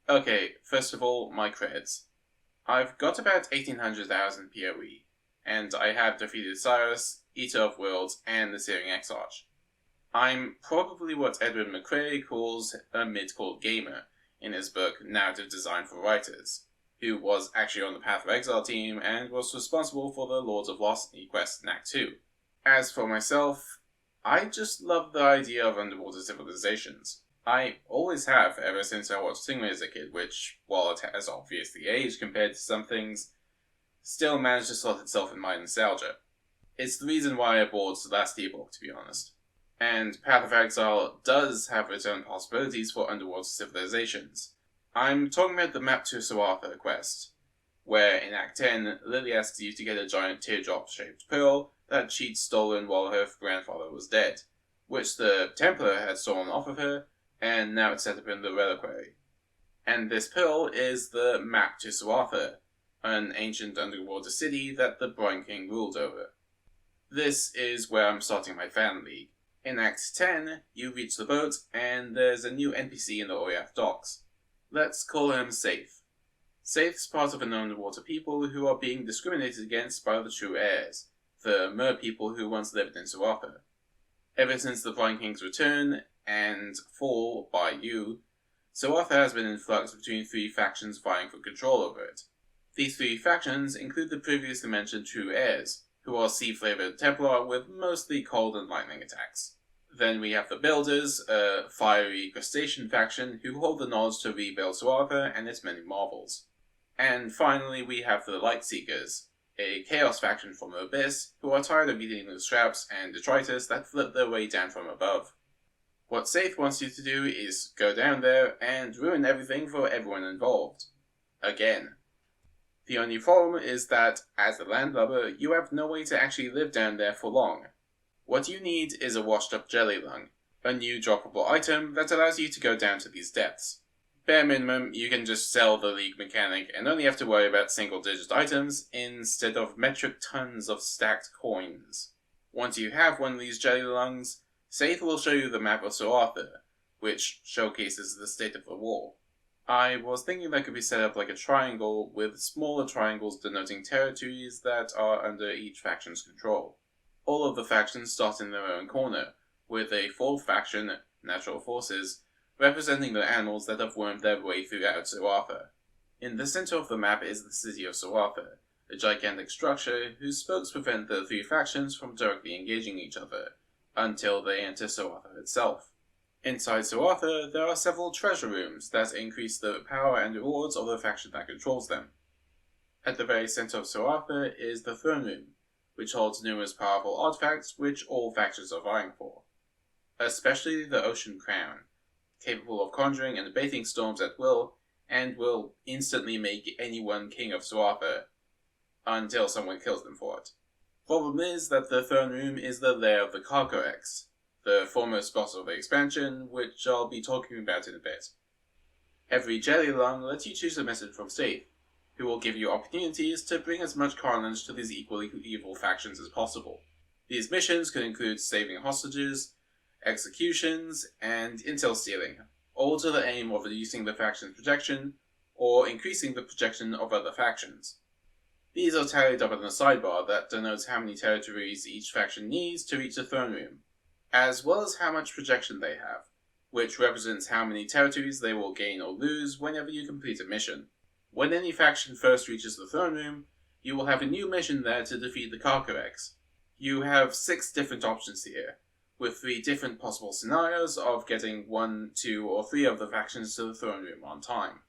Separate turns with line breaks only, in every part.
Okay, first of all, my creds. I've got about 1800,000 PoE, and I have defeated Cyrus, Eater of Worlds, and the Searing Exarch. I'm probably what Edward McCrae calls a mid-core gamer in his book Narrative Design for Writers, who was actually on the Path of Exile team and was responsible for the Lords of Lost quest in Act 2. As for myself, I just love the idea of underwater civilizations. I always have ever since I watched Stingray as a kid, which, while it has obviously aged compared to some things, still managed to slot itself in my nostalgia. It's the reason why I bought the last ebook, to be honest. And Path of Exile does have its own possibilities for underwater civilizations. I'm talking about the Map to Tsoatha quest, where in Act 10, Lily asks you to get a giant teardrop-shaped pearl that she'd stolen while her grandfather was dead, which the Templar had stolen off of her, and now it's set up in the reliquary. And this pearl is the Map to Tsoatha, an ancient underwater city that the Brine King ruled over. This is where I'm starting my fan league. In Act 10, you reach the boat, and there's a new NPC in the Oyath docks. Let's call him Safe. Safe's part of an underwater people who are being discriminated against by the true heirs, the mer people who once lived in Tsoatha. Ever since the Brine King's return and fall by you, Tsoatha has been in flux between three factions vying for control over it. These three factions include the previously mentioned true heirs, who are sea-flavored Templar with mostly cold and lightning attacks. Then we have the Builders, a fiery crustacean faction who hold the knowledge to rebuild Tsoatha and its many marvels. And finally we have the Lightseekers, a chaos faction from the Abyss who are tired of eating the scraps and detritus that float their way down from above. What Safe wants you to do is go down there and ruin everything for everyone involved. Again. The only problem is that, as a landlubber, you have no way to actually live down there for long. What you need is a washed-up jelly lung, a new droppable item that allows you to go down to these depths. Bare minimum, you can just sell the League mechanic and only have to worry about single-digit items instead of metric tons of stacked coins. Once you have one of these jelly lungs, Saith will show you the map of Tsoatha, which showcases the state of the war. I was thinking that could be set up like a triangle, with smaller triangles denoting territories that are under each faction's control. All of the factions start in their own corner, with a fourth faction, Natural Forces, representing the animals that have wormed their way throughout Tsoatha. In the center of the map is the city of Tsoatha, a gigantic structure whose spokes prevent the three factions from directly engaging each other, until they enter Tsoatha itself. Inside Tsoatha, there are several treasure rooms that increase the power and rewards of the faction that controls them. At the very center of Tsoatha is the Throne Room, which holds numerous powerful artifacts which all factions are vying for. Especially the Ocean Crown, capable of conjuring and abating storms at will, and will instantly make anyone king of Tsoatha, until someone kills them for it. Problem is that the Throne Room is the lair of the Carcorex, the foremost boss of the expansion, which I'll be talking about in a bit. Every jelly lung lets you choose a message from Safe, who will give you opportunities to bring as much carnage to these equally evil factions as possible. These missions could include saving hostages, executions, and intel stealing, all to the aim of reducing the faction's protection, or increasing the protection of other factions. These are tallied up in a sidebar that denotes how many territories each faction needs to reach the Throne Room, as well as how much projection they have, which represents how many territories they will gain or lose whenever you complete a mission. When any faction first reaches the Throne Room, you will have a new mission there to defeat the Carcorex. You have 6 different options here, with 3 different possible scenarios of getting 1, 2, or 3 of the factions to the Throne Room on time.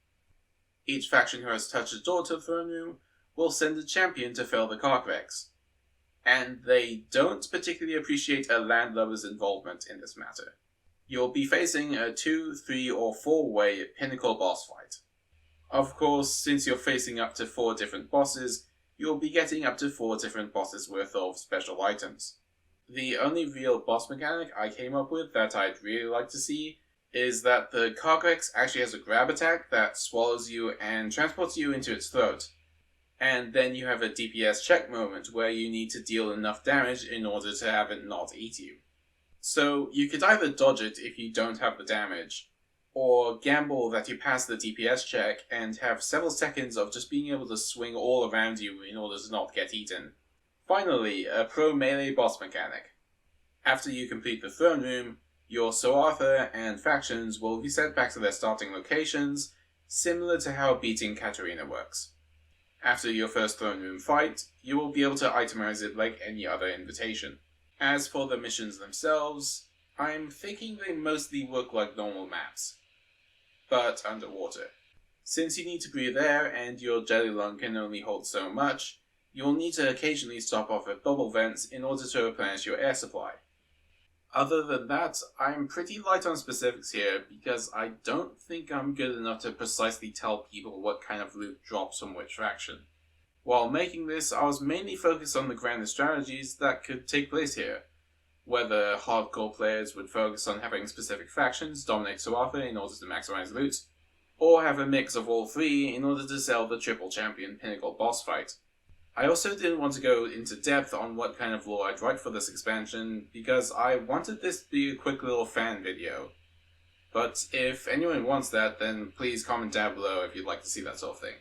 Each faction who has touched the door to the Throne Room will send a champion to fell the Carcorex, and they don't particularly appreciate a landlubber's involvement in this matter. You'll be facing a 2, 3, or 4-way pinnacle boss fight. Of course, since you're facing up to 4 different bosses, you'll be getting up to 4 different bosses worth of special items. The only real boss mechanic I came up with that I'd really like to see is that the Carcorex actually has a grab attack that swallows you and transports you into its throat. And then you have a DPS check moment where you need to deal enough damage in order to have it not eat you. So you could either dodge it if you don't have the damage, or gamble that you pass the DPS check and have several seconds of just being able to swing all around you in order to not get eaten. Finally, a pro melee boss mechanic. After you complete the throne room, your Tsoatha and factions will be sent back to their starting locations, similar to how beating Katarina works. After your first throne room fight, you will be able to itemize it like any other invitation. As for the missions themselves, I'm thinking they mostly look like normal maps, but underwater. Since you need to breathe air and your jelly lung can only hold so much, you'll need to occasionally stop off at bubble vents in order to replenish your air supply. Other than that, I'm pretty light on specifics here because I don't think I'm good enough to precisely tell people what kind of loot drops from which faction. While making this, I was mainly focused on the grander strategies that could take place here. Whether hardcore players would focus on having specific factions dominate Tsoatha in order to maximize loot, or have a mix of all three in order to sell the triple champion pinnacle boss fight. I also didn't want to go into depth on what kind of lore I'd write for this expansion, because I wanted this to be a quick little fan video. But if anyone wants that, then please comment down below if you'd like to see that sort of thing.